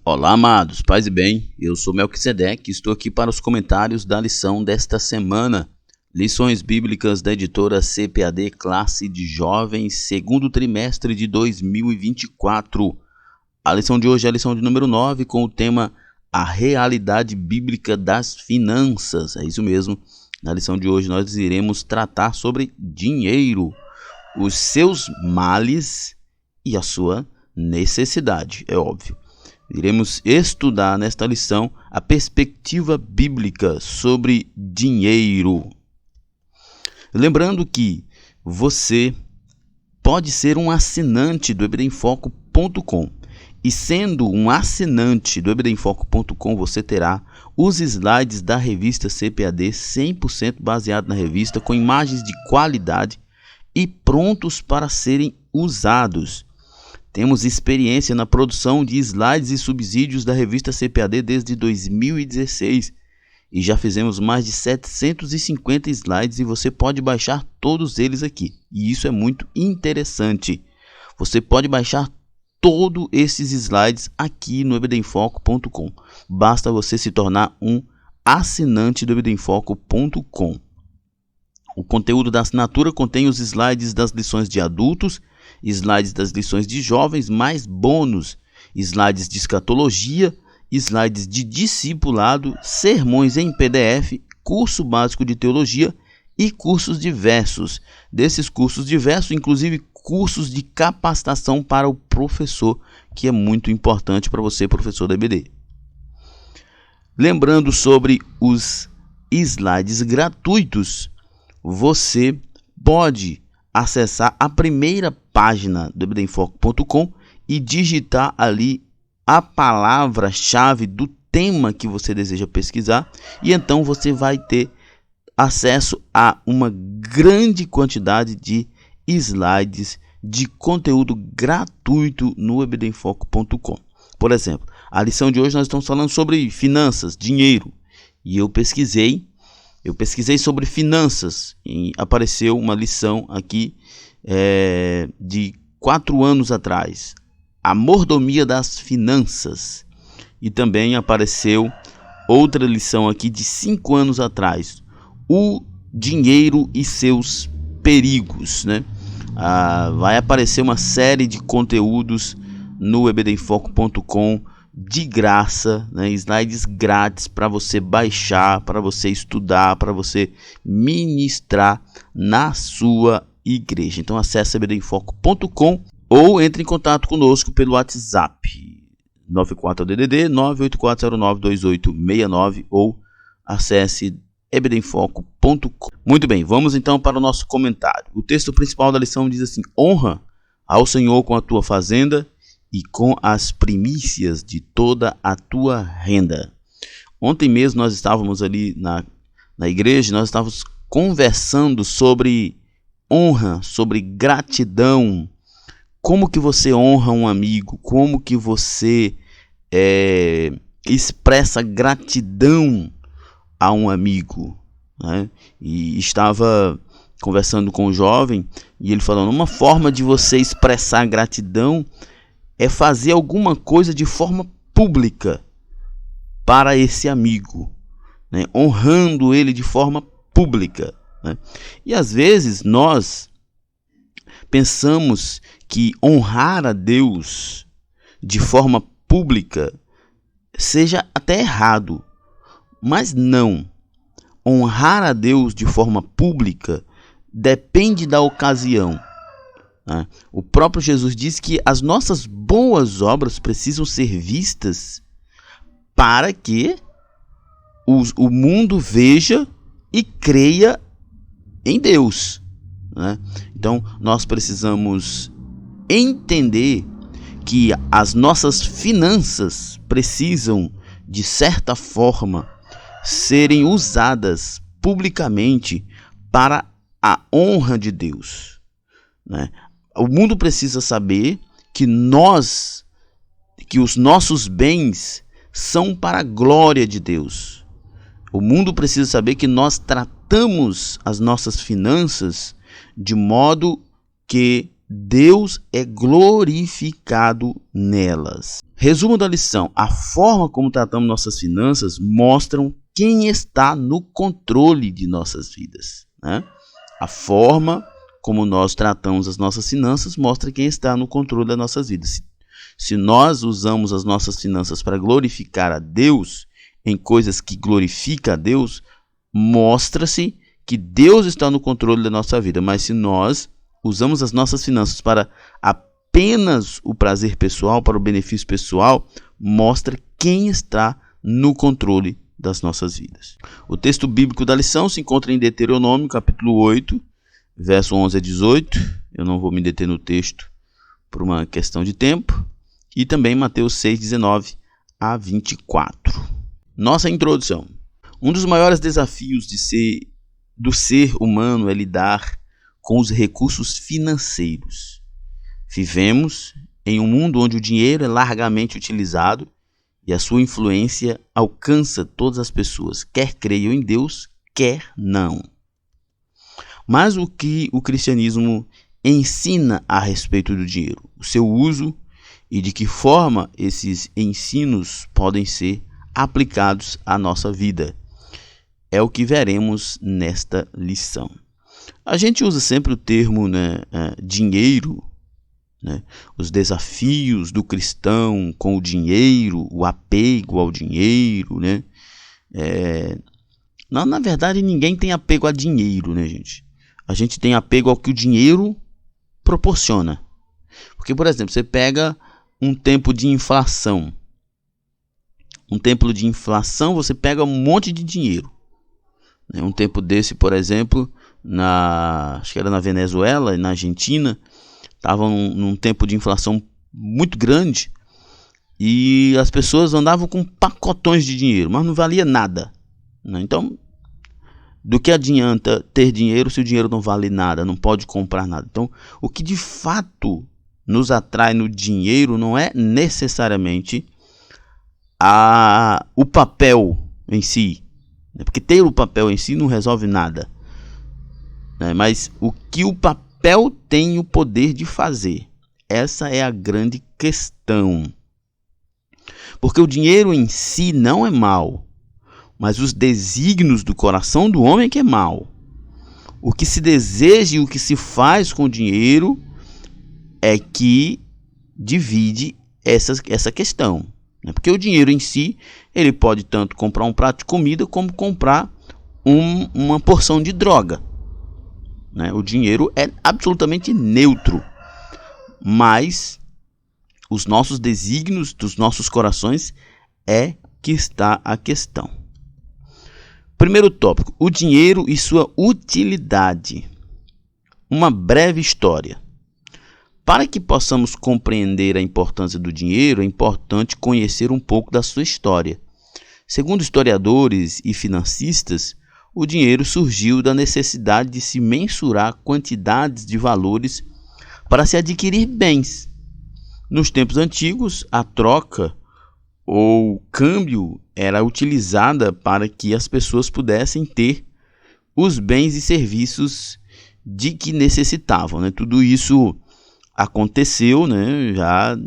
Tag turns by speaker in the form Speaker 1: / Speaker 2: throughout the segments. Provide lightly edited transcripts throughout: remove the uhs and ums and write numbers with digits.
Speaker 1: Olá, amados, paz e bem, eu sou Melquisedeque e estou aqui para os comentários da lição desta semana. Lições bíblicas da editora CPAD Classe de Jovens, segundo trimestre de 2024. A lição de hoje é a lição de número 9, com o tema A Realidade Bíblica das Finanças. É isso mesmo, na lição de hoje nós iremos tratar sobre dinheiro, os seus males e a sua necessidade, é óbvio. Iremos estudar nesta lição a perspectiva bíblica sobre dinheiro. Lembrando que você pode ser um assinante do EBDEmfoco.com e sendo um assinante do EBDEmfoco.com você terá os slides da revista CPAD 100% baseado na revista, com imagens de qualidade e prontos para serem usados. Temos experiência na produção de slides e subsídios da revista CPAD desde 2016 e já fizemos mais de 750 slides e você pode baixar todos eles aqui. E isso é muito interessante. Você pode baixar todos esses slides aqui no EBDEmfoco.com. Basta você se tornar um assinante do EBDEmfoco.com. O conteúdo da assinatura contém os slides das lições de adultos, slides das lições de jovens, mais bônus, slides de escatologia, slides de discipulado, sermões em PDF, curso básico de teologia e cursos diversos. Desses cursos diversos, inclusive cursos de capacitação para o professor, que é muito importante para você, professor da EBD. Lembrando sobre os slides gratuitos, você pode acessar a primeira página do EBDEmfoco.com e digitar ali a palavra-chave do tema que você deseja pesquisar, e então você vai ter acesso a uma grande quantidade de slides de conteúdo gratuito no EBDEmfoco.com. Por exemplo, a lição de hoje nós estamos falando sobre finanças, dinheiro, e eu pesquisei sobre finanças e apareceu uma lição aqui de 4 anos atrás, a mordomia das finanças, e também apareceu outra lição aqui de 5 anos atrás, o dinheiro e seus perigos, né? Vai aparecer uma série de conteúdos no EBDEmfoco.com de graça, né? Slides grátis para você baixar, para você estudar, para você ministrar na sua igreja. Então acesse EBDEmfoco.com ou entre em contato conosco pelo WhatsApp 94DDD 984092869 ou acesse EBDEmfoco.com. Muito bem, vamos então para o nosso comentário. O texto principal da lição diz assim: honra ao Senhor com a tua fazenda e com as primícias de toda a tua renda. Ontem mesmo nós estávamos ali na igreja, nós estávamos conversando sobre honra, sobre gratidão. Como que você honra um amigo? Como que você expressa gratidão a um amigo, né? E estava conversando com um jovem e ele falando, uma forma de você expressar gratidão é fazer alguma coisa de forma pública para esse amigo, né? Honrando ele de forma pública, né? E às vezes nós pensamos que honrar a Deus de forma pública seja até errado, mas não. Honrar a Deus de forma pública depende da ocasião. O próprio Jesus diz que as nossas boas obras precisam ser vistas para que o mundo veja e creia em Deus, né? Então nós precisamos entender que as nossas finanças precisam, de certa forma, serem usadas publicamente para a honra de Deus, né? O mundo precisa saber que os nossos bens são para a glória de Deus. O mundo precisa saber que nós tratamos as nossas finanças de modo que Deus é glorificado nelas. Resumo da lição: a forma como tratamos nossas finanças mostram quem está no controle de nossas vidas, né? A forma como nós tratamos as nossas finanças mostra quem está no controle das nossas vidas. Se nós usamos as nossas finanças para glorificar a Deus, em coisas que glorificam a Deus, mostra-se que Deus está no controle da nossa vida. Mas se nós usamos as nossas finanças para apenas o prazer pessoal, para o benefício pessoal, mostra quem está no controle das nossas vidas. O texto bíblico da lição se encontra em Deuteronômio, capítulo 8, verso 11 a 18. Eu não vou me deter no texto por uma questão de tempo. E também Mateus 6, 19 a 24. Nossa introdução. Um dos maiores desafios do ser humano é lidar com os recursos financeiros. Vivemos em um mundo onde o dinheiro é largamente utilizado e a sua influência alcança todas as pessoas, quer creiam em Deus, quer não. Mas o que o cristianismo ensina a respeito do dinheiro, o seu uso e de que forma esses ensinos podem ser aplicados à nossa vida, é o que veremos nesta lição. A gente usa sempre o termo, dinheiro, né? Os desafios do cristão com o dinheiro, o apego ao dinheiro, né? Na verdade, ninguém tem apego a dinheiro, né, gente? A gente tem apego ao que o dinheiro proporciona. Porque, por exemplo, você pega um tempo de inflação. Um tempo de inflação, você pega um monte de dinheiro. Um tempo desse, por exemplo, acho que era na Venezuela e na Argentina, estavam num tempo de inflação muito grande e as pessoas andavam com pacotões de dinheiro, mas não valia nada, né? Então, do que adianta ter dinheiro se o dinheiro não vale nada, não pode comprar nada? Então, o que de fato nos atrai no dinheiro não é necessariamente o papel em si, né? Porque ter o papel em si não resolve nada, né? Mas o que o papel tem o poder de fazer. Essa é a grande questão. Porque o dinheiro em si não é mal, mas os desígnios do coração do homem que é mal. O que se deseja e o que se faz com o dinheiro é que divide essa questão. Porque o dinheiro em si, ele pode tanto comprar um prato de comida como comprar uma porção de droga. O dinheiro é absolutamente neutro, mas os nossos desígnios dos nossos corações é que está a questão. Primeiro tópico: o dinheiro e sua utilidade. Uma breve história. Para que possamos compreender a importância do dinheiro, é importante conhecer um pouco da sua história. Segundo historiadores e financistas, o dinheiro surgiu da necessidade de se mensurar quantidades de valores para se adquirir bens. Nos tempos antigos, a troca ou câmbio era utilizada para que as pessoas pudessem ter os bens e serviços de que necessitavam, né? Tudo isso aconteceu, né, já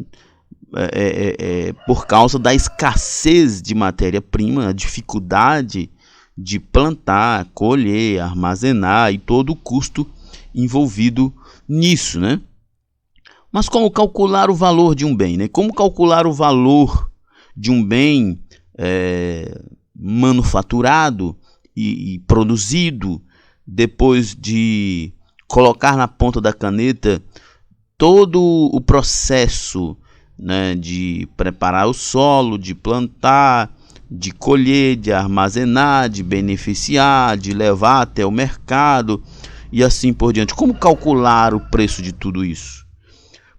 Speaker 1: por causa da escassez de matéria-prima, a dificuldade de plantar, colher, armazenar e todo o custo envolvido nisso, né? Mas como calcular o valor de um bem, né? Como calcular o valor de um bem manufaturado e produzido depois de colocar na ponta da caneta todo o processo, né, de preparar o solo, de plantar, de colher, de armazenar, de beneficiar, de levar até o mercado e assim por diante. Como calcular o preço de tudo isso?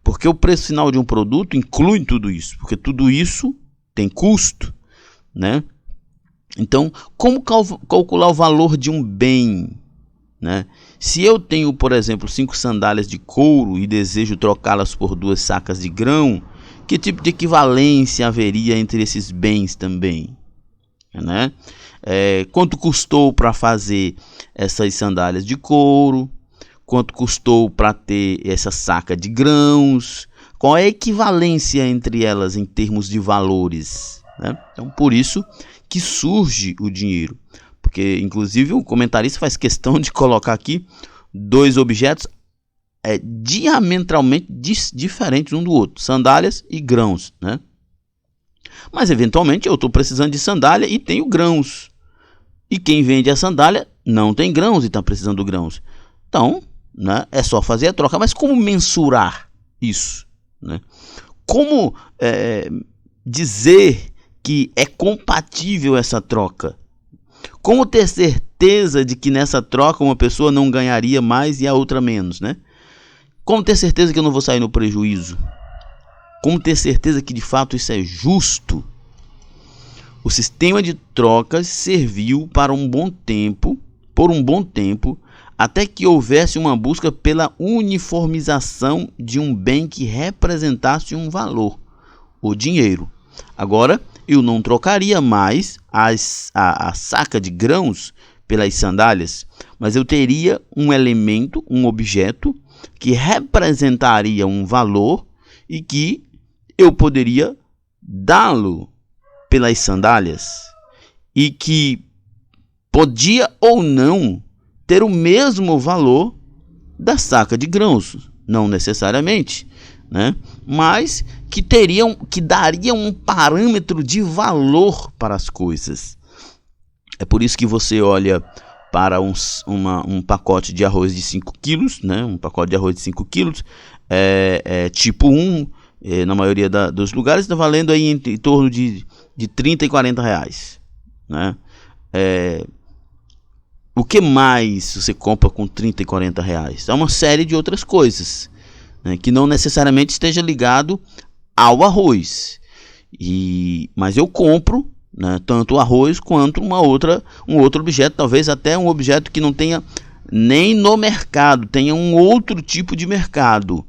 Speaker 1: Porque o preço final de um produto inclui tudo isso, porque tudo isso tem custo, né? Então, como calcular o valor de um bem, né? Se eu tenho, por exemplo, 5 sandálias de couro e desejo trocá-las por 2 sacas de grão, que tipo de equivalência haveria entre esses bens também, né? Quanto custou para fazer essas sandálias de couro? Quanto custou para ter essa saca de grãos? Qual é a equivalência entre elas em termos de valores, né? Então, por isso que surge o dinheiro. Porque, inclusive, o comentarista faz questão de colocar aqui dois objetos diametralmente diferentes um do outro. Sandálias e grãos, né? Mas, eventualmente, eu estou precisando de sandália e tenho grãos. E quem vende a sandália não tem grãos e está precisando de grãos. Então, né, é só fazer a troca. Mas como mensurar isso, né? Como dizer que é compatível essa troca? Como ter certeza de que nessa troca uma pessoa não ganharia mais e a outra menos, né? Como ter certeza que eu não vou sair no prejuízo? Como ter certeza que de fato isso é justo? O sistema de trocas serviu por um bom tempo, até que houvesse uma busca pela uniformização de um bem que representasse um valor, o dinheiro. Agora, eu não trocaria mais a saca de grãos pelas sandálias, mas eu teria um elemento, um objeto, que representaria um valor e que eu poderia dá-lo pelas sandálias e que podia ou não ter o mesmo valor da saca de grãos, não necessariamente, né? Mas que daria um parâmetro de valor para as coisas. É por isso que você olha para um pacote de arroz de 5 quilos, né? Um pacote de arroz de 5 quilos, tipo 1, na maioria dos lugares, está valendo aí em torno de 30 e 40 reais, né? O que mais você compra com 30 e 40 reais? É uma série de outras coisas, né, que não necessariamente esteja ligado ao arroz. Mas eu compro, né, tanto o arroz quanto um outro objeto, talvez até um objeto que não tenha nem no mercado, tenha um outro tipo de mercado.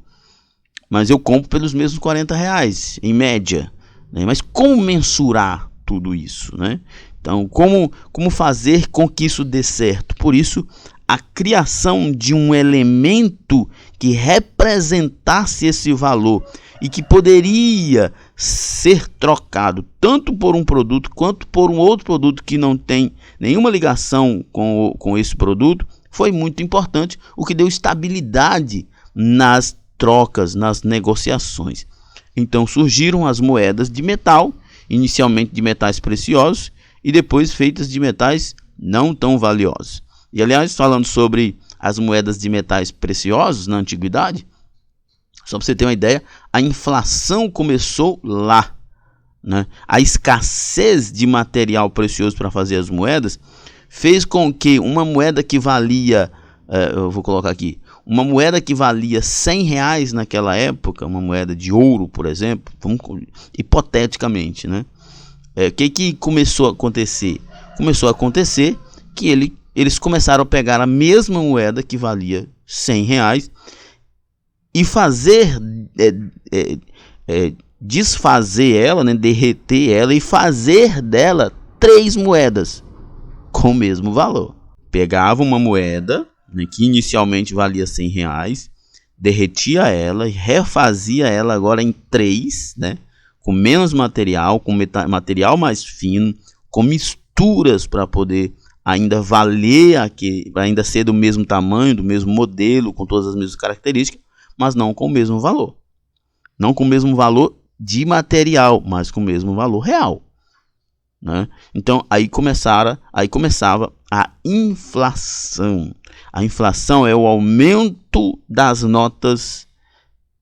Speaker 1: Mas eu compro pelos mesmos 40 reais, em média, né? Mas como mensurar tudo isso, né? Então, como fazer com que isso dê certo? Por isso, a criação de um elemento que representasse esse valor e que poderia ser trocado tanto por um produto quanto por um outro produto que não tem nenhuma ligação com esse produto, foi muito importante, o que deu estabilidade nas trocas, nas negociações. Então surgiram as moedas de metal, inicialmente de metais preciosos e depois feitas de metais não tão valiosos. E aliás, falando sobre as moedas de metais preciosos na antiguidade, só para você ter uma ideia, a inflação começou lá, né? A escassez de material precioso para fazer as moedas fez com que uma moeda que valia, eu vou colocar aqui, uma moeda que valia 100 reais naquela época, uma moeda de ouro, por exemplo, hipoteticamente, né? O que começou a acontecer? Começou a acontecer que eles começaram a pegar a mesma moeda que valia 100 reais e fazer, desfazer ela, né, derreter ela e fazer dela 3 moedas com o mesmo valor. Pegava uma moeda, né, que inicialmente valia 100 reais, derretia ela e refazia ela agora em 3, né, com menos material, com material mais fino, com misturas para poder ainda valer, ainda ser do mesmo tamanho, do mesmo modelo, com todas as mesmas características, mas não com o mesmo valor. Não com o mesmo valor de material, mas com o mesmo valor real, né? Então aí começava a inflação. A inflação é o aumento das notas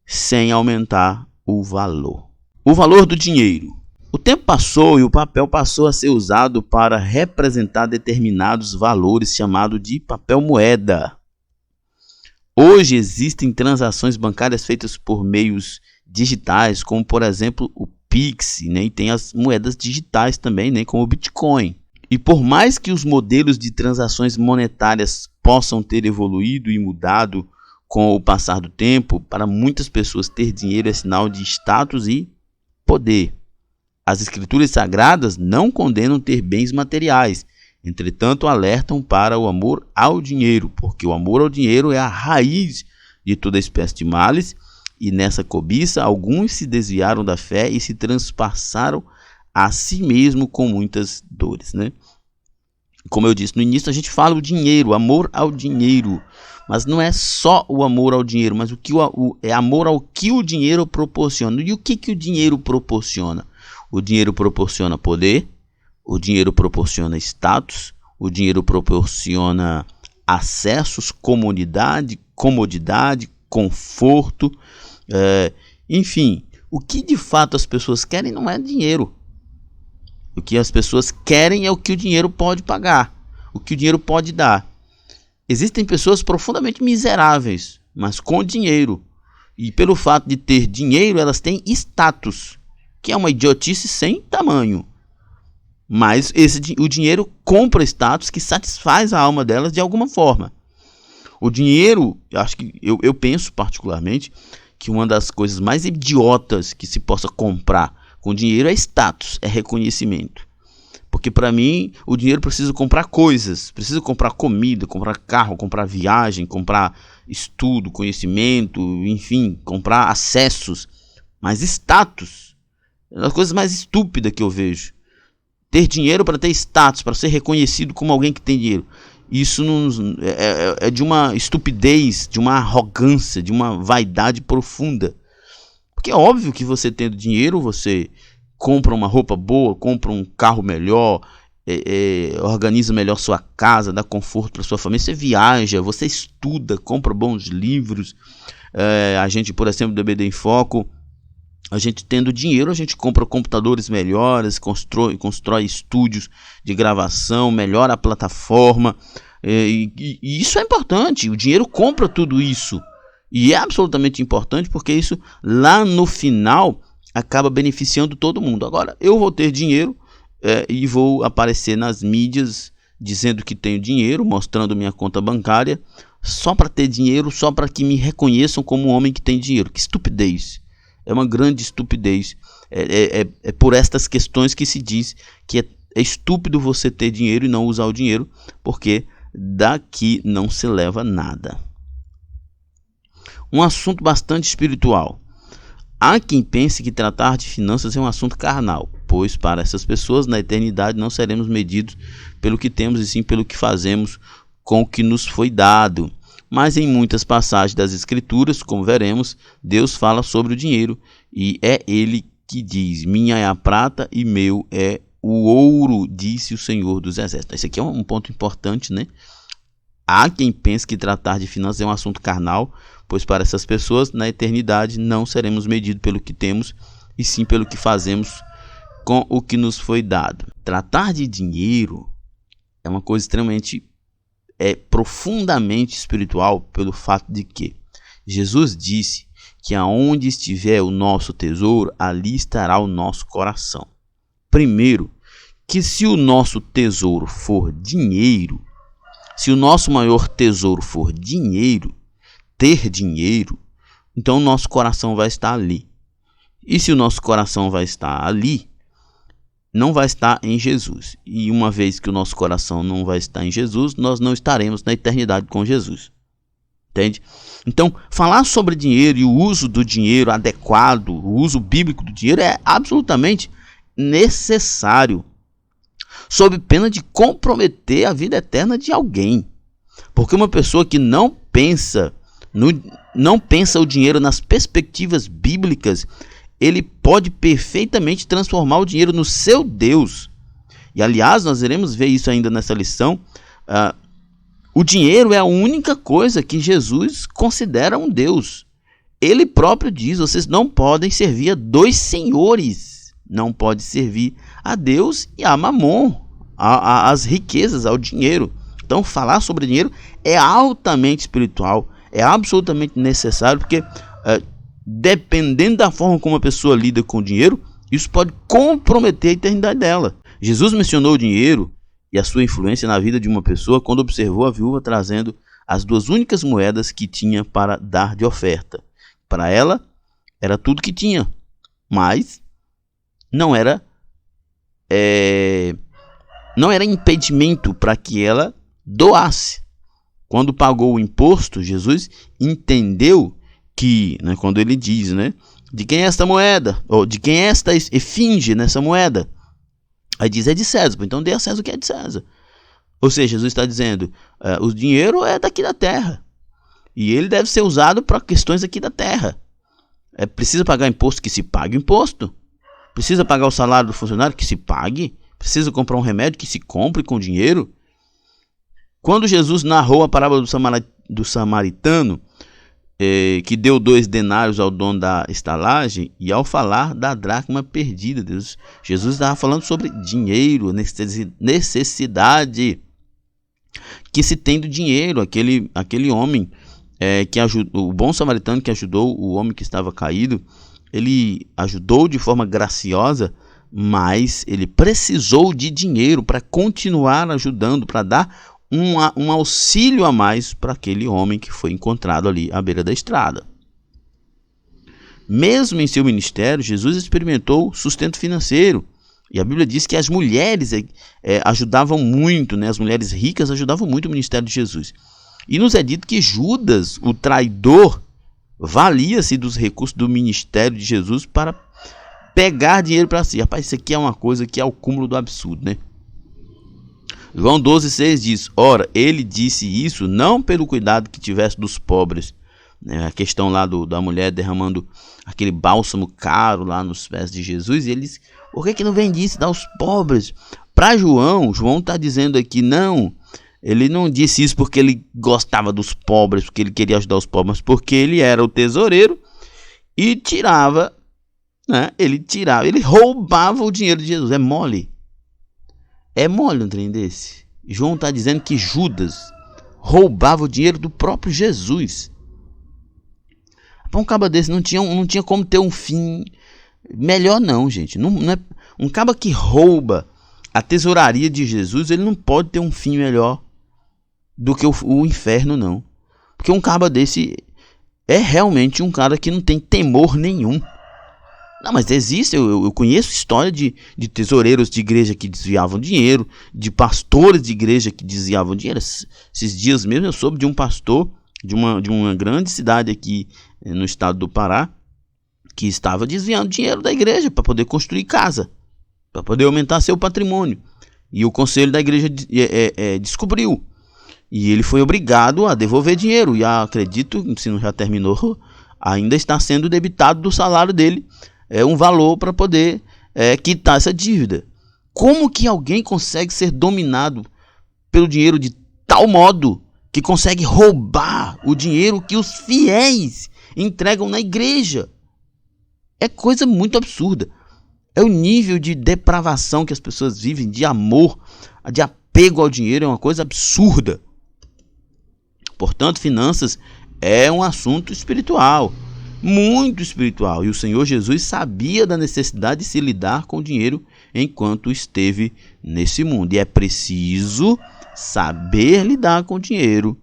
Speaker 1: sem aumentar o valor. O valor do dinheiro. O tempo passou e o papel passou a ser usado para representar determinados valores, chamado de papel moeda. Hoje existem transações bancárias feitas por meios digitais, como por exemplo o Pix, né? E tem as moedas digitais também, né? Como o Bitcoin. E por mais que os modelos de transações monetárias possam ter evoluído e mudado com o passar do tempo, para muitas pessoas ter dinheiro é sinal de status e poder. As escrituras sagradas não condenam ter bens materiais, entretanto alertam para o amor ao dinheiro, porque o amor ao dinheiro é a raiz de toda espécie de males E nessa cobiça, alguns se desviaram da fé e se transpassaram a si mesmo com muitas dores, né? Como eu disse no início, a gente fala o dinheiro, amor ao dinheiro. Mas não é só o amor ao dinheiro, mas é amor ao que o dinheiro proporciona. E o que o dinheiro proporciona? O dinheiro proporciona poder, o dinheiro proporciona status, o dinheiro proporciona acessos, comodidade, conforto, enfim. O que de fato as pessoas querem não é dinheiro. O que as pessoas querem é o que o dinheiro pode pagar, o que o dinheiro pode dar. Existem pessoas profundamente miseráveis, mas com dinheiro. E pelo fato de ter dinheiro, elas têm status, que é uma idiotice sem tamanho. Mas o dinheiro compra status que satisfaz a alma delas de alguma forma. O dinheiro, eu penso particularmente que uma das coisas mais idiotas que se possa comprar com dinheiro é status, é reconhecimento. Porque para mim, o dinheiro precisa comprar coisas, precisa comprar comida, comprar carro, comprar viagem, comprar estudo, conhecimento, enfim, comprar acessos. Mas status é uma das coisas mais estúpidas que eu vejo. Ter dinheiro para ter status, para ser reconhecido como alguém que tem dinheiro. Isso é de uma estupidez, de uma arrogância, de uma vaidade profunda. Porque é óbvio que você tendo dinheiro, você compra uma roupa boa, compra um carro melhor, organiza melhor sua casa, dá conforto para sua família, você viaja, você estuda, compra bons livros. A gente, por exemplo, do EBD em Foco, a gente tendo dinheiro, a gente compra computadores melhores, constrói estúdios de gravação, melhora a plataforma, e isso é importante. O dinheiro compra tudo isso, e é absolutamente importante, porque isso lá no final acaba beneficiando todo mundo. Agora, eu vou ter dinheiro e vou aparecer nas mídias dizendo que tenho dinheiro, mostrando minha conta bancária, só para ter dinheiro, só para que me reconheçam como um homem que tem dinheiro. Que estupidez! É uma grande estupidez. É por estas questões que se diz que é estúpido você ter dinheiro e não usar o dinheiro, porque daqui não se leva nada. Um assunto bastante espiritual. Há quem pense que tratar de finanças é um assunto carnal, pois para essas pessoas na eternidade não seremos medidos pelo que temos e sim pelo que fazemos com o que nos foi dado. Mas em muitas passagens das Escrituras, como veremos, Deus fala sobre o dinheiro e é ele que diz: minha é a prata e meu é o ouro, disse o Senhor dos Exércitos. Esse aqui é um ponto importante, né? Há quem pense que tratar de finanças é um assunto carnal, pois para essas pessoas na eternidade não seremos medidos pelo que temos e sim pelo que fazemos com o que nos foi dado. Tratar de dinheiro é uma coisa extremamente profundamente espiritual, pelo fato de que Jesus disse que aonde estiver o nosso tesouro, ali estará o nosso coração. Primeiro, que se o nosso tesouro for dinheiro, se o nosso maior tesouro for dinheiro, ter dinheiro, então o nosso coração vai estar ali. E se o nosso coração vai estar ali, não vai estar em Jesus. E uma vez que o nosso coração não vai estar em Jesus, nós não estaremos na eternidade com Jesus. Entende? Então, falar sobre dinheiro e o uso do dinheiro adequado, o uso bíblico do dinheiro é absolutamente necessário, sob pena de comprometer a vida eterna de alguém. Porque uma pessoa que não pensa o dinheiro nas perspectivas bíblicas, ele pode perfeitamente transformar o dinheiro no seu Deus. E aliás, nós iremos ver isso ainda nessa lição. O dinheiro é a única coisa que Jesus considera um Deus. Ele próprio diz: vocês não podem servir a dois senhores. Não pode servir a Deus e a Mamon, às riquezas, ao dinheiro. Então, falar sobre dinheiro é altamente espiritual, é absolutamente necessário, porque dependendo da forma como a pessoa lida com o dinheiro, isso pode comprometer a eternidade dela. Jesus mencionou o dinheiro e a sua influência na vida de uma pessoa quando observou a viúva trazendo as duas únicas moedas que tinha para dar de oferta. Para ela, era tudo que tinha, mas não era impedimento para que ela doasse. Quando pagou o imposto, Jesus entendeu que, né, quando ele diz, né, de quem é esta moeda? Ou de quem é esta esfinge nessa moeda? Aí diz, é de César. Então dê a César o que é de César. Ou seja, Jesus está dizendo, o dinheiro é daqui da terra. E ele deve ser usado para questões aqui da terra. Precisa pagar imposto, que se pague o imposto. Precisa pagar o salário do funcionário, que se pague. Precisa comprar um remédio, que se compre com dinheiro. Quando Jesus narrou a parábola do samaritano, que deu 2 denários ao dono da estalagem, e ao falar da dracma perdida, Jesus estava falando sobre dinheiro, necessidade que se tem do dinheiro. Aquele homem que ajudou, o bom samaritano que ajudou o homem que estava caído, ele ajudou de forma graciosa, mas ele precisou de dinheiro para continuar ajudando, para dar um auxílio a mais para aquele homem que foi encontrado ali à beira da estrada. Mesmo em seu ministério, Jesus experimentou sustento financeiro. E a Bíblia diz que as mulheres ajudavam muito, né? As mulheres ricas ajudavam muito o ministério de Jesus. E nos é dito que Judas, o traidor, valia-se dos recursos do ministério de Jesus para pegar dinheiro para si. Rapaz, isso aqui é uma coisa que é o cúmulo do absurdo, né? João 12,6 diz, ora, ele disse isso não pelo cuidado que tivesse dos pobres, né? A questão lá da mulher derramando aquele bálsamo caro lá nos pés de Jesus, e ele disse, por que não vendisse aos pobres? Para João está dizendo aqui, não, ele não disse isso porque ele gostava dos pobres, porque ele queria ajudar os pobres, mas porque ele era o tesoureiro e tirava, né? Ele roubava o dinheiro de Jesus. É mole um trem desse. João está dizendo que Judas roubava o dinheiro do próprio Jesus. Um caba desse não tinha como ter um fim melhor não, gente. Não é, um caba que rouba a tesouraria de Jesus, ele não pode ter um fim melhor do que o inferno, não. Porque um caba desse é realmente um cara que não tem temor nenhum. Não, mas existe, eu conheço história de tesoureiros de igreja que desviavam dinheiro, de pastores de igreja que desviavam dinheiro. Esses dias mesmo eu soube de um pastor de uma grande cidade aqui no estado do Pará, que estava desviando dinheiro da igreja para poder construir casa, para poder aumentar seu patrimônio. E o conselho da igreja descobriu. E ele foi obrigado a devolver dinheiro. E acredito, se não já terminou, ainda está sendo debitado do salário dele um valor para poder quitar essa dívida. Como que alguém consegue ser dominado pelo dinheiro de tal modo que consegue roubar o dinheiro que os fiéis entregam na igreja? É coisa muito absurda. É o nível de depravação que as pessoas vivem, de amor, de apego ao dinheiro, é uma coisa absurda. Portanto, finanças é um assunto espiritual, muito espiritual. E o Senhor Jesus sabia da necessidade de se lidar com o dinheiro enquanto esteve nesse mundo. E é preciso saber lidar com o dinheiro,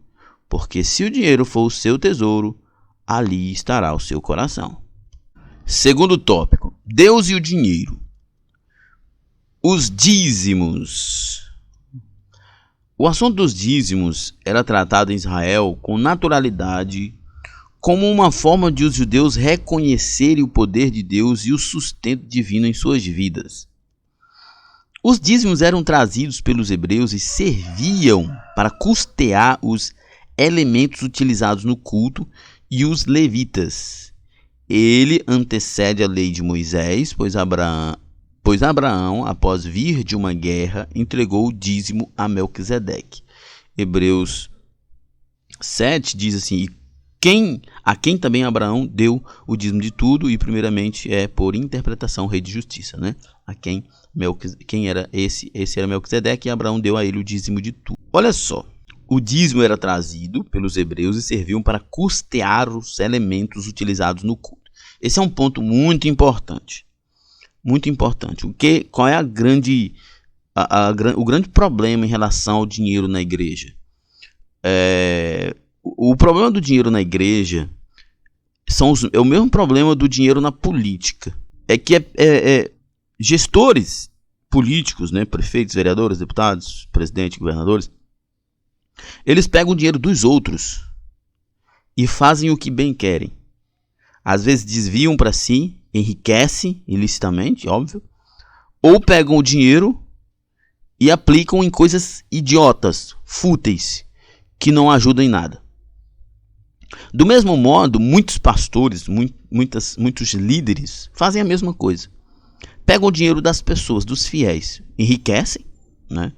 Speaker 1: porque se o dinheiro for o seu tesouro, ali estará o seu coração. Segundo tópico, Deus e o dinheiro. Os dízimos. O assunto dos dízimos era tratado em Israel com naturalidade, como uma forma de os judeus reconhecerem o poder de Deus e o sustento divino em suas vidas. Os dízimos eram trazidos pelos hebreus e serviam para custear os elementos utilizados no culto e os levitas. Ele antecede a lei de Moisés, pois Abraão, após vir de uma guerra, entregou o dízimo a Melquisedeque. Hebreus 7 diz assim, a quem também Abraão deu o dízimo de tudo, e primeiramente por interpretação rei de justiça, né? A quem era esse era Melquisedeque, e Abraão deu a ele o dízimo de tudo. Olha só, o dízimo era trazido pelos hebreus e serviam para custear os elementos utilizados no culto. Esse é um ponto muito importante. Muito importante. Qual é o grande problema em relação ao dinheiro na igreja? O problema do dinheiro na igreja é o mesmo problema do dinheiro na política. É que gestores políticos, né, prefeitos, vereadores, deputados, presidentes, governadores, eles pegam o dinheiro dos outros e fazem o que bem querem. às vezes desviam para si, enriquecem ilicitamente, óbvio, ou pegam o dinheiro e aplicam em coisas idiotas, fúteis, que não ajudam em nada. Do mesmo modo, muitos pastores, muitos líderes fazem a mesma coisa. Pegam o dinheiro das pessoas, dos fiéis, enriquecem, né?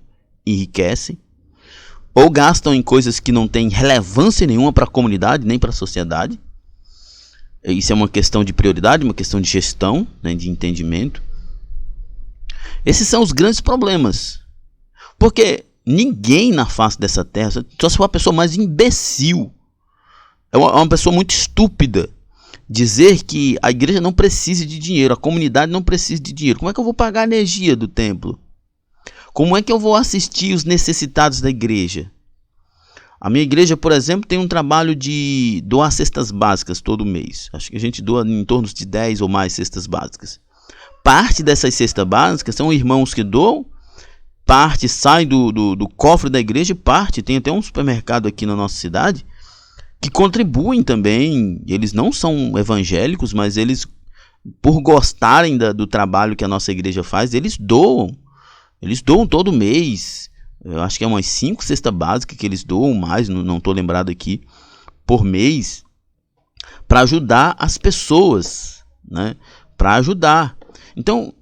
Speaker 1: Enriquecem, ou gastam em coisas que não têm relevância nenhuma para a comunidade, nem para a sociedade. Isso é uma questão de prioridade, uma questão de gestão, né, de entendimento. Esses são os grandes problemas. Porque ninguém na face dessa terra, só se for a pessoa mais imbecil, é uma pessoa muito estúpida, dizer que a igreja não precisa de dinheiro, a comunidade não precisa de dinheiro. Como é que eu vou pagar a energia do templo? Como é que eu vou assistir os necessitados da igreja? A minha igreja, por exemplo, tem um trabalho de doar cestas básicas todo mês. Acho que a gente doa em torno de 10 ou mais cestas básicas. Parte dessas cestas básicas são irmãos que doam, parte sai do cofre da igreja, parte tem até um supermercado aqui na nossa cidade que contribuem também. Eles não são evangélicos, mas eles, por gostarem do trabalho que a nossa igreja faz, eles doam. Eles doam todo mês. Eu acho que é umas 5 cestas básicas que eles doam, mais, não estou lembrado aqui, por mês, para ajudar as pessoas, né? Para ajudar. Então,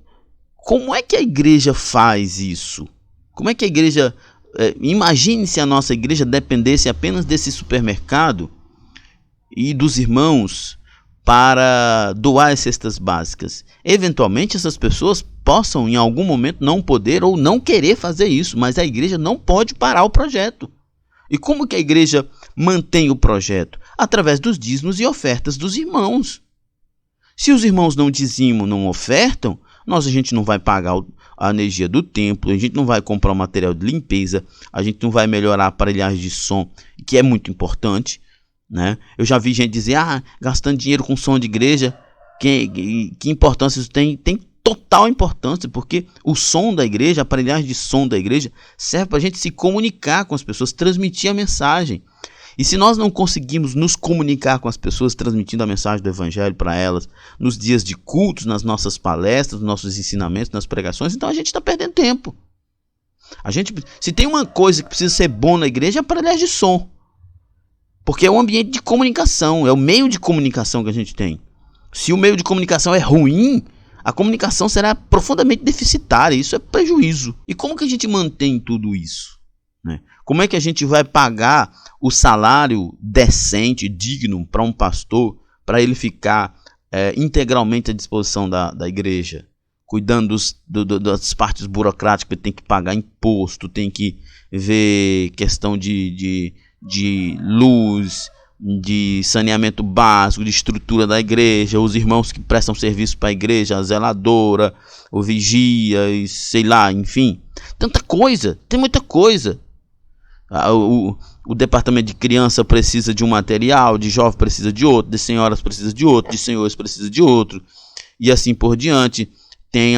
Speaker 1: como é que a igreja faz isso? Como é que a igreja... imagine se a nossa igreja dependesse apenas desse supermercado e dos irmãos para doar as cestas básicas. Eventualmente essas pessoas possam em algum momento não poder ou não querer fazer isso, mas a igreja não pode parar o projeto. E como que a igreja mantém o projeto? Através dos dízimos e ofertas dos irmãos. Se os irmãos não dizimam, não ofertam, a gente não vai pagar a energia do templo, a gente não vai comprar o material de limpeza, a gente não vai melhorar a aparelhagem de som, que é muito importante, né? Eu já vi gente dizer, gastando dinheiro com som de igreja, que importância isso tem? Tem total importância, porque o som da igreja, a aparelhagem de som da igreja, serve para a gente se comunicar com as pessoas, transmitir a mensagem. E se nós não conseguimos nos comunicar com as pessoas, transmitindo a mensagem do evangelho para elas, nos dias de cultos, nas nossas palestras, nos nossos ensinamentos, nas pregações, então a gente está perdendo tempo. Se tem uma coisa que precisa ser bom na igreja, é a aparelhagem de som. Porque é um ambiente de comunicação, é o meio de comunicação que a gente tem. Se o meio de comunicação é ruim, a comunicação será profundamente deficitária, isso é prejuízo. E como que a gente mantém tudo isso? Como é que a gente vai pagar o salário decente, digno para um pastor, para ele ficar integralmente à disposição da igreja, cuidando das partes burocráticas, tem que pagar imposto, tem que ver questão de luz, de saneamento básico, de estrutura da igreja, os irmãos que prestam serviço para a igreja, a zeladora, o vigia, e sei lá, enfim, tanta coisa, tem muita coisa. O departamento de criança precisa de um material, de jovem precisa de outro, de senhoras precisa de outro, de senhores precisa de outro, e assim por diante. Tem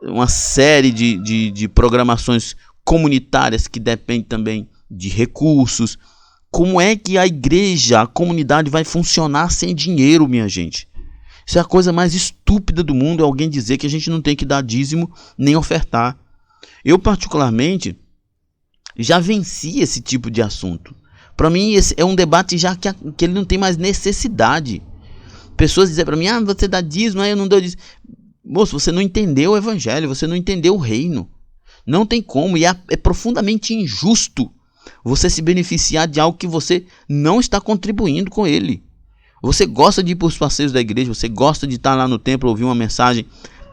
Speaker 1: uma série de programações comunitárias que dependem também de recursos. Como é que a igreja, a comunidade vai funcionar sem dinheiro, minha gente? Isso é a coisa mais estúpida do mundo, é alguém dizer que a gente não tem que dar dízimo nem ofertar. Eu particularmente já venci esse tipo de assunto. Para mim esse é um debate já que ele não tem mais necessidade. Pessoas dizem para mim, você dá dízimo, eu não dou dízimo. Moço, você não entendeu o evangelho, você não entendeu o reino. Não tem como, e é profundamente injusto você se beneficiar de algo que você não está contribuindo com ele. Você gosta de ir para os passeios da igreja, você gosta de estar lá no templo, ouvir uma mensagem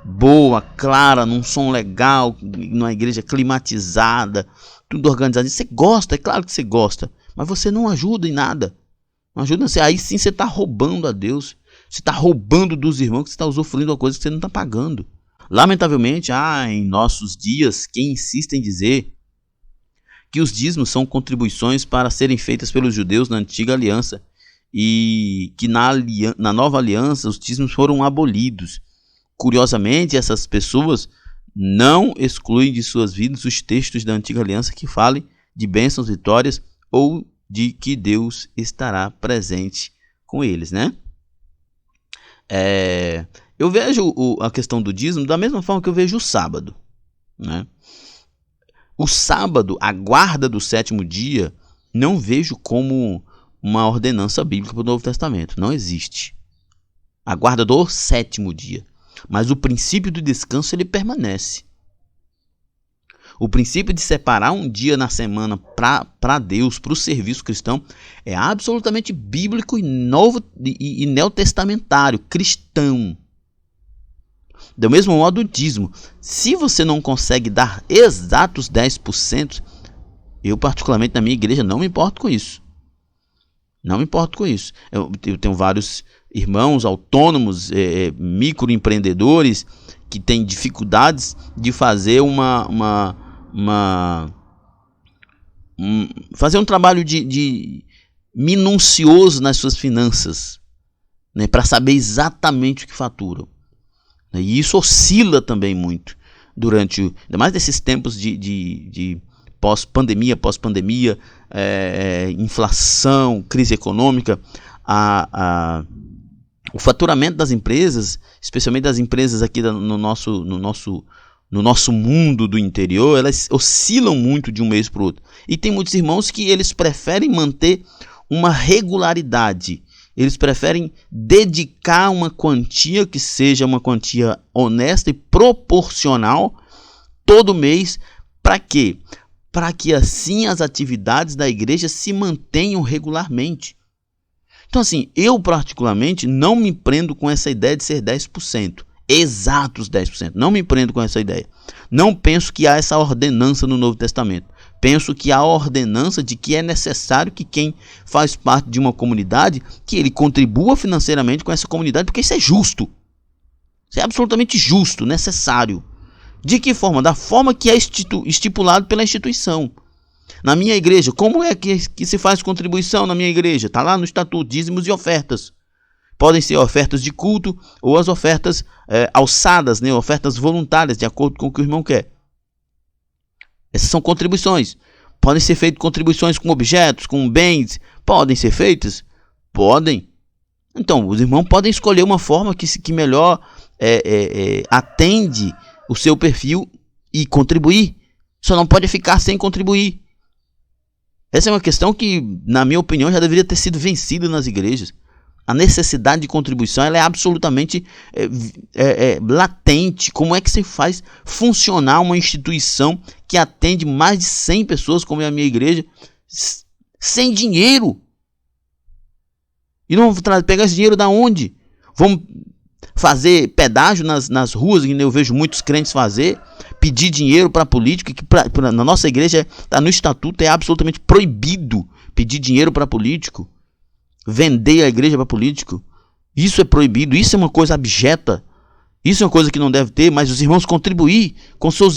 Speaker 1: boa, clara, num som legal, numa igreja climatizada, tudo organizado. Você gosta, é claro que você gosta, mas você não ajuda em nada. Não ajuda, aí sim você está roubando a Deus. Você está roubando dos irmãos, que você está usufruindo uma coisa que você não está pagando. Lamentavelmente, em nossos dias, quem insiste em dizer que os dízimos são contribuições para serem feitas pelos judeus na antiga aliança e que na nova aliança os dízimos foram abolidos. Curiosamente, essas pessoas não excluem de suas vidas os textos da antiga aliança que falem de bênçãos, vitórias ou de que Deus estará presente com eles, né? Eu vejo a questão do dízimo da mesma forma que eu vejo o sábado, né? O sábado, a guarda do sétimo dia, não vejo como uma ordenança bíblica para o Novo Testamento. Não existe. A guarda do sétimo dia. Mas o princípio do descanso, ele permanece. O princípio de separar um dia na semana para Deus, para o serviço cristão, é absolutamente bíblico e neotestamentário, cristão. Do mesmo modo o dízimo. Se você não consegue dar exatos 10%, eu particularmente na minha igreja não me importo com isso. Não me importo com isso. Eu tenho vários irmãos autônomos, microempreendedores, que têm dificuldades de fazer fazer um trabalho de minucioso nas suas finanças, né, para saber exatamente o que faturam. E isso oscila também muito ainda mais nesses tempos de pós-pandemia, inflação, crise econômica. O faturamento das empresas, especialmente das empresas aqui no nosso mundo do interior, elas oscilam muito de um mês para o outro. E tem muitos irmãos que eles preferem manter uma regularidade. Eles preferem dedicar uma quantia que seja uma quantia honesta e proporcional todo mês. Para quê? Para que assim as atividades da igreja se mantenham regularmente. Então assim, eu particularmente não me prendo com essa ideia de ser 10%. Exatos 10%. Não me prendo com essa ideia. Não penso que há essa ordenança no Novo Testamento. Penso que há a ordenança de que é necessário que quem faz parte de uma comunidade, que ele contribua financeiramente com essa comunidade, porque isso é justo. Isso é absolutamente justo, necessário. De que forma? Da forma que é estipulado pela instituição. Na minha igreja, como é que se faz contribuição na minha igreja? Está lá no estatuto, dízimos e ofertas. Podem ser ofertas de culto ou as ofertas alçadas, né? Ofertas voluntárias, de acordo com o que o irmão quer. Essas são contribuições. Podem ser feitas contribuições com objetos, com bens. Podem ser feitas? Podem. Então, os irmãos podem escolher uma forma que melhor atende o seu perfil e contribuir. Só não pode ficar sem contribuir. Essa é uma questão que, na minha opinião, já deveria ter sido vencida nas igrejas. A necessidade de contribuição ela é absolutamente latente. Como é que se faz funcionar uma instituição que atende mais de 100 pessoas, como é a minha igreja, sem dinheiro? E não vamos pegar esse dinheiro da onde? Vamos fazer pedágio nas ruas, que eu vejo muitos crentes fazer, pedir dinheiro para político, que na nossa igreja, no estatuto, é absolutamente proibido pedir dinheiro para político. Vender a igreja para político, isso é proibido, isso é uma coisa abjeta, isso é uma coisa que não deve ter. Mas os irmãos contribuir com seu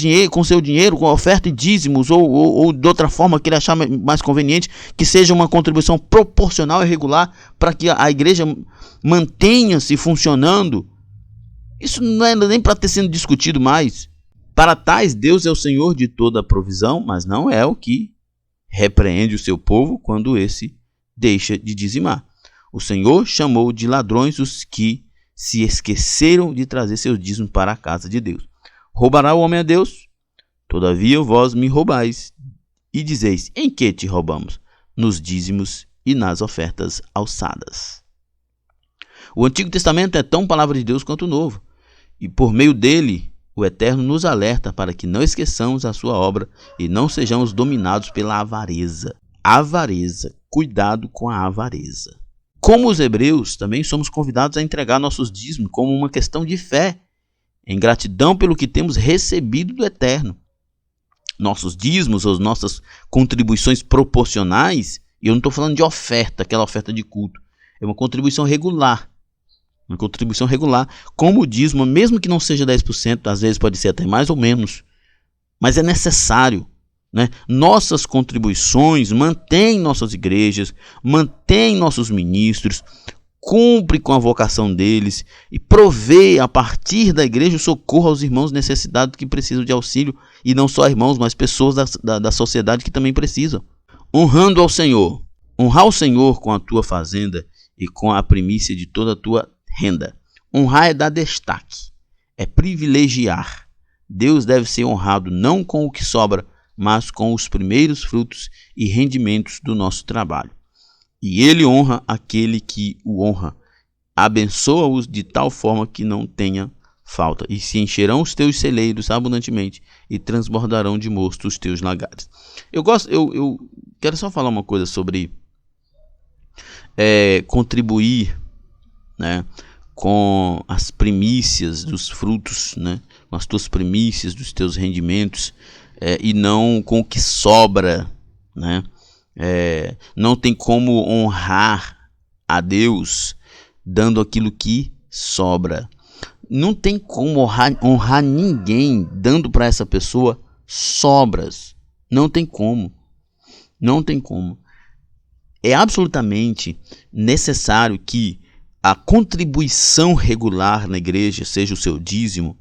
Speaker 1: dinheiro, com oferta e dízimos, ou de outra forma que ele achar mais conveniente, que seja uma contribuição proporcional e regular para que a igreja mantenha-se funcionando. Isso não é nem para ter sido discutido mais. Para tais, Deus é o Senhor de toda a provisão, mas não é o que repreende o seu povo quando esse deixa de dizimar. O Senhor chamou de ladrões os que se esqueceram de trazer seus dízimos para a casa de Deus. Roubará o homem a Deus? Todavia vós me roubais e dizeis: em que te roubamos? Nos dízimos e nas ofertas alçadas. O Antigo Testamento é tão palavra de Deus quanto o Novo, e por meio dele o Eterno nos alerta para que não esqueçamos a sua obra e não sejamos dominados pela avareza. Avareza. Cuidado com a avareza. Como os hebreus, também somos convidados a entregar nossos dízimos como uma questão de fé, em gratidão pelo que temos recebido do Eterno. Nossos dízimos, ou nossas contribuições proporcionais, e eu não estou falando de oferta, aquela oferta de culto, é uma contribuição regular. Uma contribuição regular, como o dízimo, mesmo que não seja 10%, às vezes pode ser até mais ou menos, mas é necessário. Né? Nossas contribuições mantêm nossas igrejas, mantêm nossos ministros, cumpre com a vocação deles e provê a partir da igreja o socorro aos irmãos necessitados que precisam de auxílio, e não só irmãos, mas pessoas da sociedade que também precisam. Honrando ao Senhor. Honrar o Senhor com a tua fazenda e com a primícia de toda a tua renda. Honrar é dar destaque, é privilegiar. Deus deve ser honrado não com o que sobra, mas com os primeiros frutos e rendimentos do nosso trabalho. E Ele honra aquele que o honra. Abençoa-os de tal forma que não tenha falta. E se encherão os teus celeiros abundantemente e transbordarão de mosto os teus lagares. Eu quero só falar uma coisa sobre contribuir, né, com as primícias dos frutos, né, com as tuas primícias dos teus rendimentos, e não com o que sobra, né? Não tem como honrar a Deus dando aquilo que sobra. Não tem como honrar ninguém dando para essa pessoa sobras. Não tem como. Não tem como. É absolutamente necessário que a contribuição regular na igreja, seja o seu dízimo,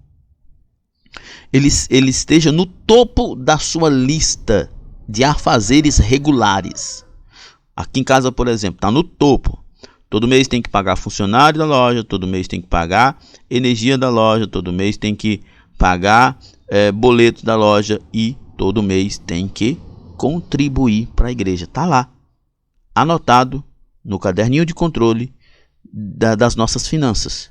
Speaker 1: ele esteja no topo da sua lista de afazeres regulares. Aqui em casa, por exemplo, está no topo. Todo mês tem que pagar funcionário da loja, todo mês tem que pagar energia da loja, todo mês tem que pagar boleto da loja e todo mês tem que contribuir para a igreja. Está lá, anotado no caderninho de controle das nossas finanças.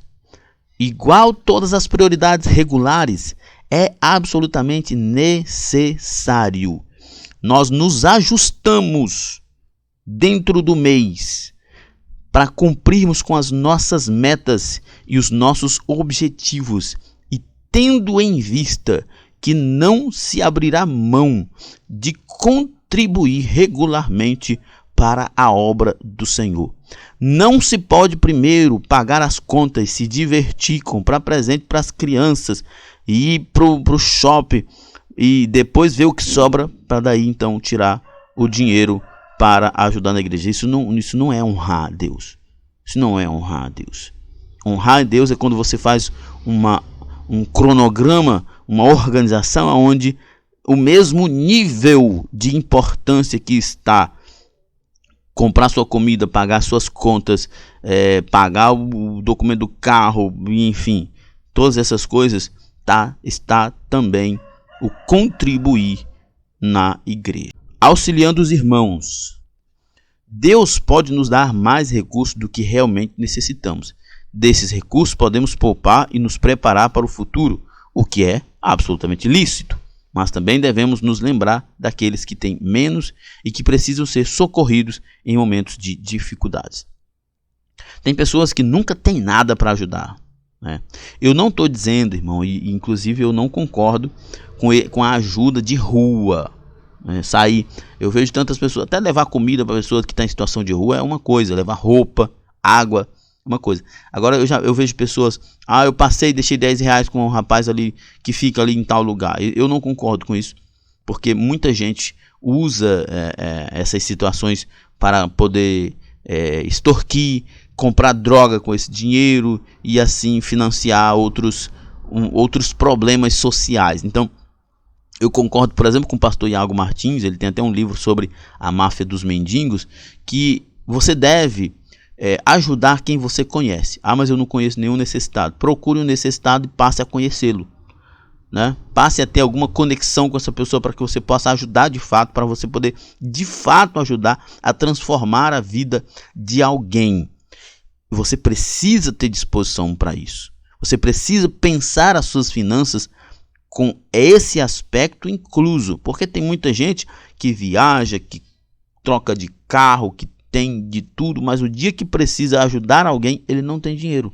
Speaker 1: Igual todas as prioridades regulares, é absolutamente necessário. Nós nos ajustamos dentro do mês para cumprirmos com as nossas metas e os nossos objetivos, e tendo em vista que não se abrirá mão de contribuir regularmente para a obra do Senhor. Não se pode primeiro pagar as contas, se divertir, comprar presente para as crianças, ir para o shopping e depois ver o que sobra para daí então tirar o dinheiro para ajudar na igreja. Isso não é honrar a Deus. Isso não é honrar a Deus. Honrar a Deus é quando você faz um cronograma, uma organização onde o mesmo nível de importância que está comprar sua comida, pagar suas contas, pagar o documento do carro, enfim, todas essas coisas, está também o contribuir na igreja. Auxiliando os irmãos. Deus pode nos dar mais recursos do que realmente necessitamos. Desses recursos podemos poupar e nos preparar para o futuro, o que é absolutamente lícito. Mas também devemos nos lembrar daqueles que têm menos e que precisam ser socorridos em momentos de dificuldades. Tem pessoas que nunca têm nada para ajudar, né? Eu não estou dizendo, irmão, e inclusive eu não concordo com a ajuda de rua, né? Sair, eu vejo tantas pessoas, até levar comida para pessoas que estão em situação de rua é uma coisa, levar roupa, água, uma coisa. Agora eu vejo pessoas, eu passei, deixei 10 reais com um rapaz ali que fica ali em tal lugar. Eu não concordo com isso, porque muita gente usa essas situações para poder extorquir, comprar droga com esse dinheiro e assim financiar outros problemas sociais. Então eu concordo, por exemplo, com o pastor Iago Martins. Ele tem até um livro sobre a máfia dos mendigos, que você deve ajudar quem você conhece. Mas eu não conheço nenhum necessitado. Procure um necessitado e passe a conhecê-lo, né? Passe a ter alguma conexão com essa pessoa para que você possa ajudar de fato, para você poder de fato ajudar a transformar a vida de alguém. Você precisa ter disposição para isso. Você precisa pensar as suas finanças com esse aspecto incluso, porque tem muita gente que viaja, que troca de carro, que tem de tudo, mas o dia que precisa ajudar alguém, ele não tem dinheiro.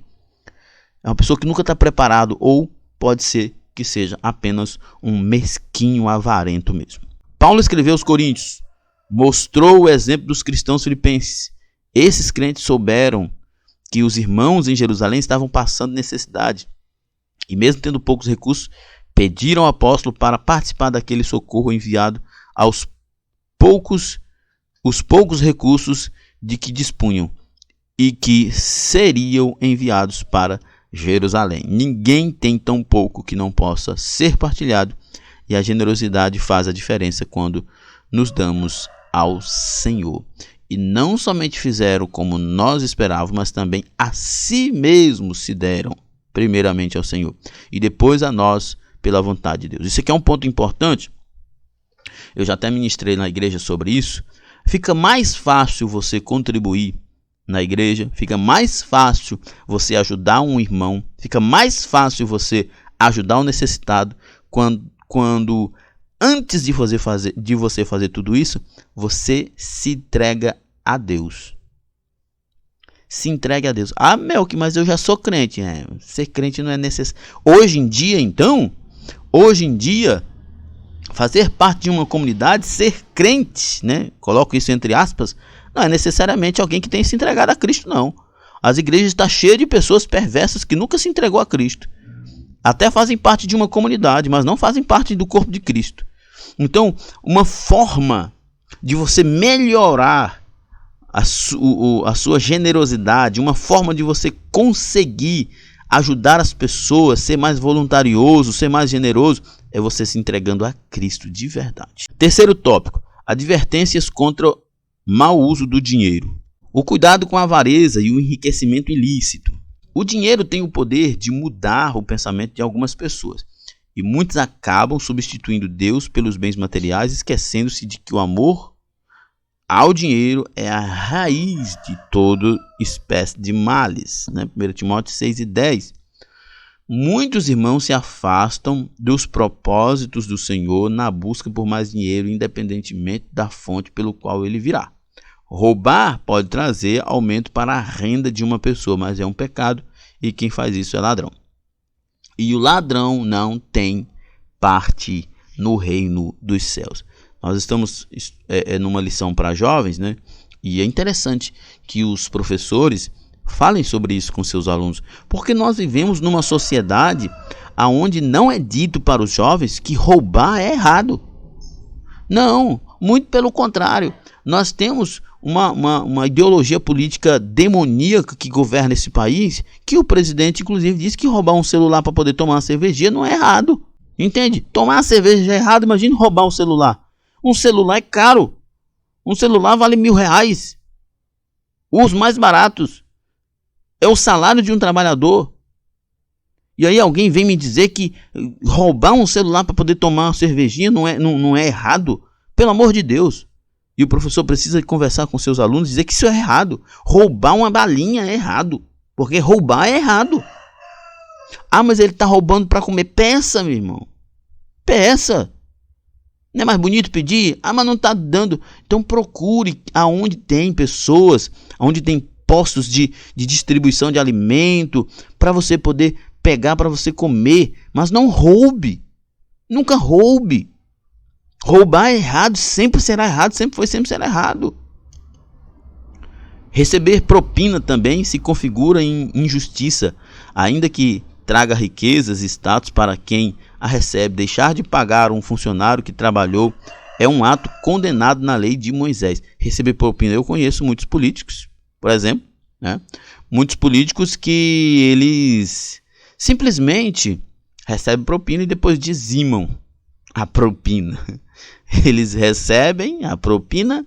Speaker 1: É uma pessoa que nunca está preparado, ou pode ser que seja apenas um mesquinho avarento mesmo. Paulo escreveu aos Coríntios, mostrou o exemplo dos cristãos filipenses. Esses crentes souberam que os irmãos em Jerusalém estavam passando necessidade, e mesmo tendo poucos recursos, pediram ao apóstolo para participar daquele socorro enviado aos poucos recursos de que dispunham e que seriam enviados para Jerusalém. Ninguém tem tão pouco que não possa ser partilhado, e a generosidade faz a diferença quando nos damos ao Senhor. E não somente fizeram como nós esperávamos, mas também a si mesmos se deram, primeiramente ao Senhor, e depois a nós, pela vontade de Deus. Isso aqui é um ponto importante. Eu já até ministrei na igreja sobre isso. Fica mais fácil você contribuir na igreja, fica mais fácil você ajudar um irmão, fica mais fácil você ajudar o necessitado quando antes de você fazer tudo isso, você se entrega a Deus. Se entregue a Deus. Ah, Melk, mas eu já sou crente. Ser crente não é necessário. Hoje em dia, fazer parte de uma comunidade, ser crente, né? Coloco isso entre aspas, não é necessariamente alguém que tenha se entregado a Cristo, não. As igrejas estão cheias de pessoas perversas que nunca se entregou a Cristo. Até fazem parte de uma comunidade, mas não fazem parte do corpo de Cristo. Então, uma forma de você melhorar a sua generosidade, uma forma de você conseguir ajudar as pessoas, ser mais voluntarioso, ser mais generoso, é você se entregando a Cristo de verdade. Terceiro tópico, advertências contra o mau uso do dinheiro. O cuidado com a avareza e o enriquecimento ilícito. O dinheiro tem o poder de mudar o pensamento de algumas pessoas. E muitos acabam substituindo Deus pelos bens materiais, esquecendo-se de que o amor ao dinheiro é a raiz de toda espécie de males. 1 Timóteo 6:10. Muitos irmãos se afastam dos propósitos do Senhor na busca por mais dinheiro, independentemente da fonte pelo qual ele virá. Roubar pode trazer aumento para a renda de uma pessoa, mas é um pecado e quem faz isso é ladrão. E o ladrão não tem parte no reino dos céus. Nós estamos numa lição para jovens, né? E é interessante que os professores falem sobre isso com seus alunos, porque nós vivemos numa sociedade onde não é dito para os jovens que roubar é errado. Não, muito pelo contrário. Nós temos uma ideologia política demoníaca que governa esse país, que o presidente inclusive disse que roubar um celular para poder tomar uma cervejinha não é errado. Entende? Tomar uma cerveja é errado, imagine roubar um celular. Um celular é caro. Um celular vale R$1.000. Os mais baratos é o salário de um trabalhador. E aí alguém vem me dizer que roubar um celular para poder tomar uma cervejinha não é errado? Pelo amor de Deus. E o professor precisa conversar com seus alunos e dizer que isso é errado. Roubar uma balinha é errado. Porque roubar é errado. Ah, mas ele está roubando para comer. Peça, meu irmão. Peça. Não é mais bonito pedir? Ah, mas não está dando. Então procure aonde tem pessoas, aonde tem postos de distribuição de alimento, para você poder pegar, para você comer. Mas não roube. Nunca roube. Roubar é errado, sempre será errado, sempre foi, sempre será errado. Receber propina também se configura em injustiça, ainda que traga riquezas e status para quem a recebe. Deixar de pagar um funcionário que trabalhou é um ato condenado na lei de Moisés. Receber propina, eu conheço muitos políticos, por exemplo, né? Muitos políticos que eles simplesmente recebem propina e depois dizimam a propina. Eles recebem a propina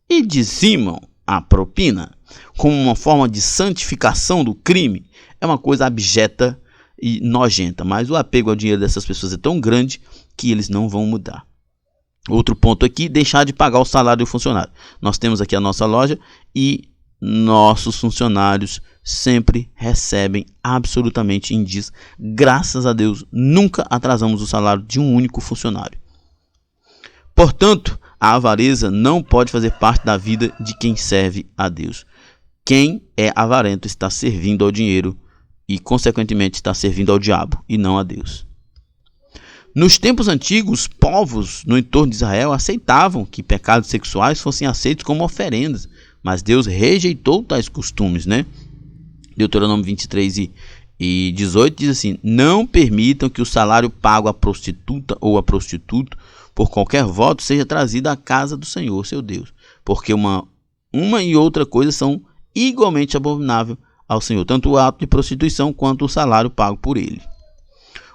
Speaker 1: e dizimam a propina como uma forma de santificação do crime. É uma coisa abjeta e nojenta, mas o apego ao dinheiro dessas pessoas é tão grande que eles não vão mudar. Outro ponto aqui, deixar de pagar o salário do funcionário. Nós temos aqui a nossa loja e nossos funcionários sempre recebem absolutamente em dias. Graças a Deus, nunca atrasamos o salário de um único funcionário. Portanto, a avareza não pode fazer parte da vida de quem serve a Deus. Quem é avarento está servindo ao dinheiro e, consequentemente, está servindo ao diabo e não a Deus. Nos tempos antigos, povos no entorno de Israel aceitavam que pecados sexuais fossem aceitos como oferendas, mas Deus rejeitou tais costumes, né? Deuteronômio 23:18 diz assim: não permitam que o salário pago à prostituta ou a prostituto por qualquer voto seja trazido à casa do Senhor, seu Deus, porque uma e outra coisa são igualmente abomináveis ao Senhor, tanto o ato de prostituição quanto o salário pago por ele.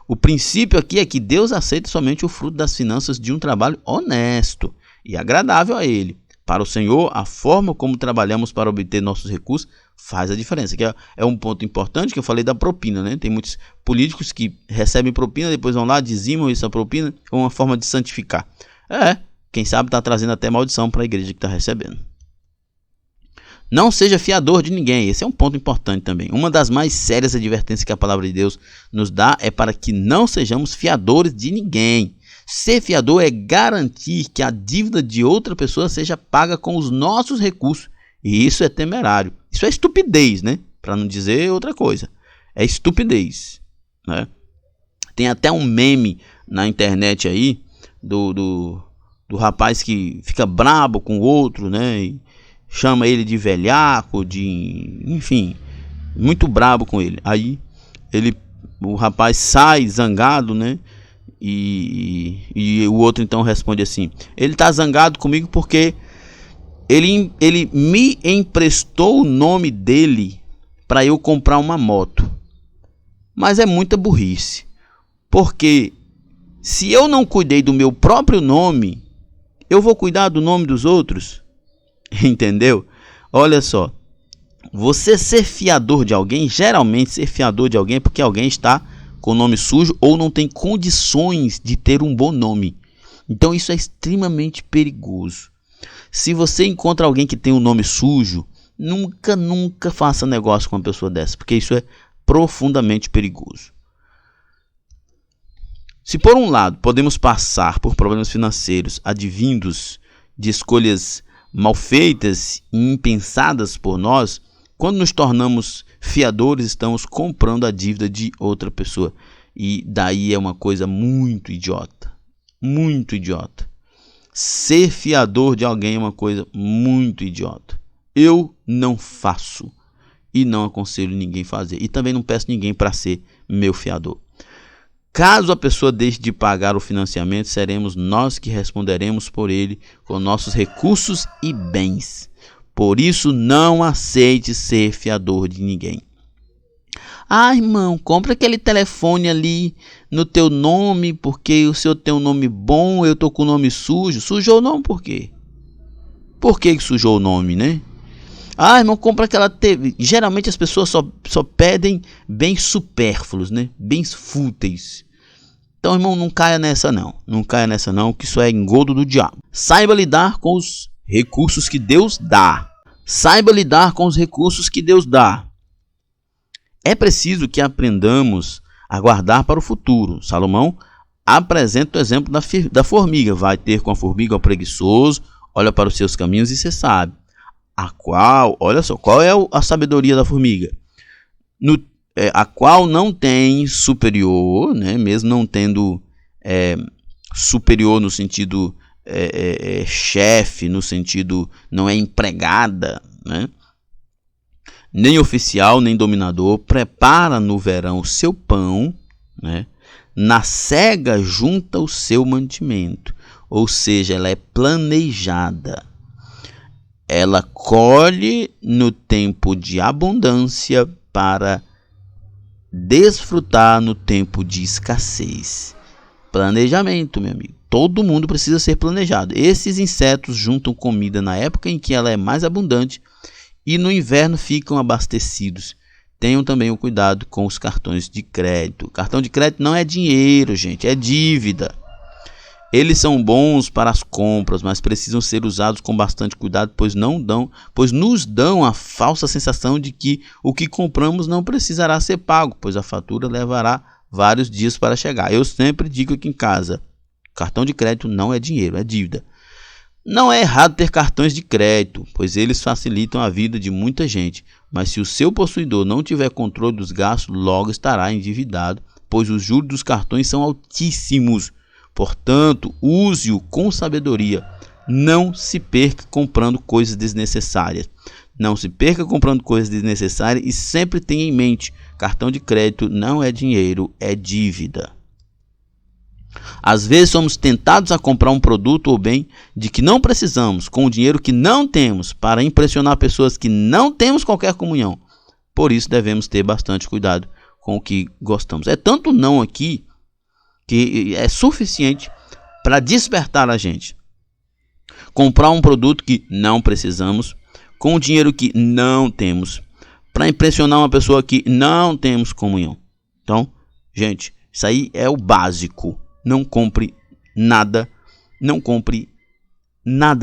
Speaker 1: O princípio aqui é que Deus aceita somente o fruto das finanças de um trabalho honesto e agradável a ele. Para o Senhor, a forma como trabalhamos para obter nossos recursos faz a diferença. Que é um ponto importante que eu falei da propina, né? Tem muitos políticos que recebem propina, depois vão lá, dizimam essa propina, é uma forma de santificar. Quem sabe está trazendo até maldição para a igreja que está recebendo. Não seja fiador de ninguém. Esse é um ponto importante também. Uma das mais sérias advertências que a palavra de Deus nos dá é para que não sejamos fiadores de ninguém. Ser fiador é garantir que a dívida de outra pessoa seja paga com os nossos recursos. E isso é temerário. Isso é estupidez, né? Para não dizer outra coisa. É estupidez, né? Tem até um meme na internet aí do rapaz que fica brabo com o outro, né? E chama ele de velhaco, enfim, muito brabo com ele. Aí o rapaz sai zangado, né? E o outro então responde assim: ele tá zangado comigo porque ele me emprestou o nome dele para eu comprar uma moto. Mas é muita burrice, porque se eu não cuidei do meu próprio nome, eu vou cuidar do nome dos outros? Entendeu? Olha só, você ser fiador de alguém, geralmente ser fiador de alguém é porque alguém está com o nome sujo ou não tem condições de ter um bom nome. Então isso é extremamente perigoso. Se você encontra alguém que tem um nome sujo, nunca faça negócio com uma pessoa dessa, porque isso é profundamente perigoso. Se por um lado podemos passar por problemas financeiros advindos de escolhas mal feitas e impensadas por nós, quando nos tornamos fiadores, estamos comprando a dívida de outra pessoa. E daí é uma coisa muito idiota. Muito idiota. Ser fiador de alguém é uma coisa muito idiota. Eu não faço. E não aconselho ninguém a fazer. E também não peço ninguém para ser meu fiador. Caso a pessoa deixe de pagar o financiamento, seremos nós que responderemos por ele com nossos recursos e bens. Por isso, não aceite ser fiador de ninguém. Ah, irmão, compra aquele telefone ali no teu nome, porque o seu tem um nome bom, eu tô com o nome sujo. Sujou o nome por quê? Por que sujou o nome, né? Ah, irmão, compra aquela TV. Geralmente as pessoas só pedem bens supérfluos, né? Bens fúteis. Então, irmão, não caia nessa não. Não caia nessa não, que isso é engodo do diabo. Saiba lidar com os recursos que Deus dá. Saiba lidar com os recursos que Deus dá. É preciso que aprendamos a guardar para o futuro. Salomão apresenta o exemplo da formiga. Vai ter com a formiga o preguiçoso, olha para os seus caminhos e você sabe. Olha só, qual é a sabedoria da formiga? A qual não tem superior, né? Mesmo não tendo superior no sentido chefe, no sentido não é empregada, né? Nem oficial, nem dominador, prepara no verão o seu pão, né? Na cega junta o seu mantimento, ou seja, ela é planejada. Ela colhe no tempo de abundância para desfrutar no tempo de escassez. Planejamento, meu amigo. Todo mundo precisa ser planejado. Esses insetos juntam comida na época em que ela é mais abundante e no inverno ficam abastecidos. Tenham também o cuidado com os cartões de crédito. Cartão de crédito não é dinheiro, gente, é dívida. Eles são bons para as compras, mas precisam ser usados com bastante cuidado, pois nos dão a falsa sensação de que o que compramos não precisará ser pago, pois a fatura levará vários dias para chegar. Eu sempre digo aqui em casa, cartão de crédito não é dinheiro, é dívida. Não é errado ter cartões de crédito, pois eles facilitam a vida de muita gente, mas se o seu possuidor não tiver controle dos gastos, logo estará endividado, pois os juros dos cartões são altíssimos. Portanto, use-o com sabedoria. Não se perca comprando coisas desnecessárias. Não se perca comprando coisas desnecessárias e sempre tenha em mente, cartão de crédito não é dinheiro, é dívida. Às vezes somos tentados a comprar um produto ou bem de que não precisamos, com o dinheiro que não temos, para impressionar pessoas que não temos qualquer comunhão. Por isso devemos ter bastante cuidado com o que gostamos. É tanto não aqui que é suficiente para despertar a gente. comprar um produto que não precisamos, com o dinheiro que não temos, para impressionar uma pessoa que não temos comunhão. Então, gente, isso aí é o básico. Não compre nada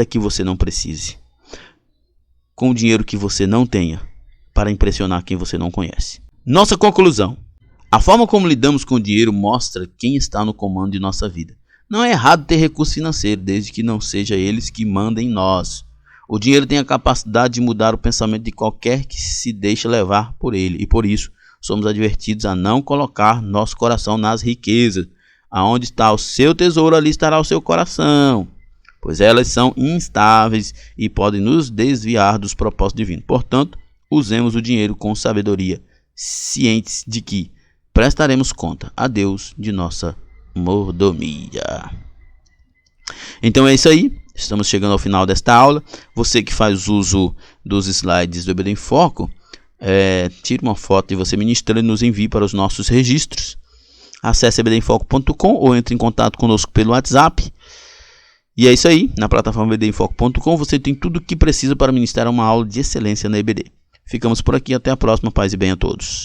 Speaker 1: que você não precise, com o dinheiro que você não tenha, para impressionar quem você não conhece. Nossa conclusão: a forma como lidamos com o dinheiro mostra quem está no comando de nossa vida. Não é errado ter recurso financeiro, desde que não seja eles que mandem em nós. O dinheiro tem a capacidade de mudar o pensamento de qualquer que se deixe levar por ele, e por isso somos advertidos a não colocar nosso coração nas riquezas. Aonde está o seu tesouro, ali estará o seu coração, pois elas são instáveis e podem nos desviar dos propósitos divinos. Portanto, usemos o dinheiro com sabedoria, cientes de que prestaremos conta a Deus de nossa mordomia. Então é isso aí. Estamos chegando ao final desta aula. Você que faz uso dos slides do EBD em Foco, tire uma foto de você ministrando e nos envie para os nossos registros. Acesse ebdemfoco.com ou entre em contato conosco pelo WhatsApp. E é isso aí. Na plataforma ebdemfoco.com você tem tudo o que precisa para ministrar uma aula de excelência na EBD. Ficamos por aqui. Até a próxima. Paz e bem a todos.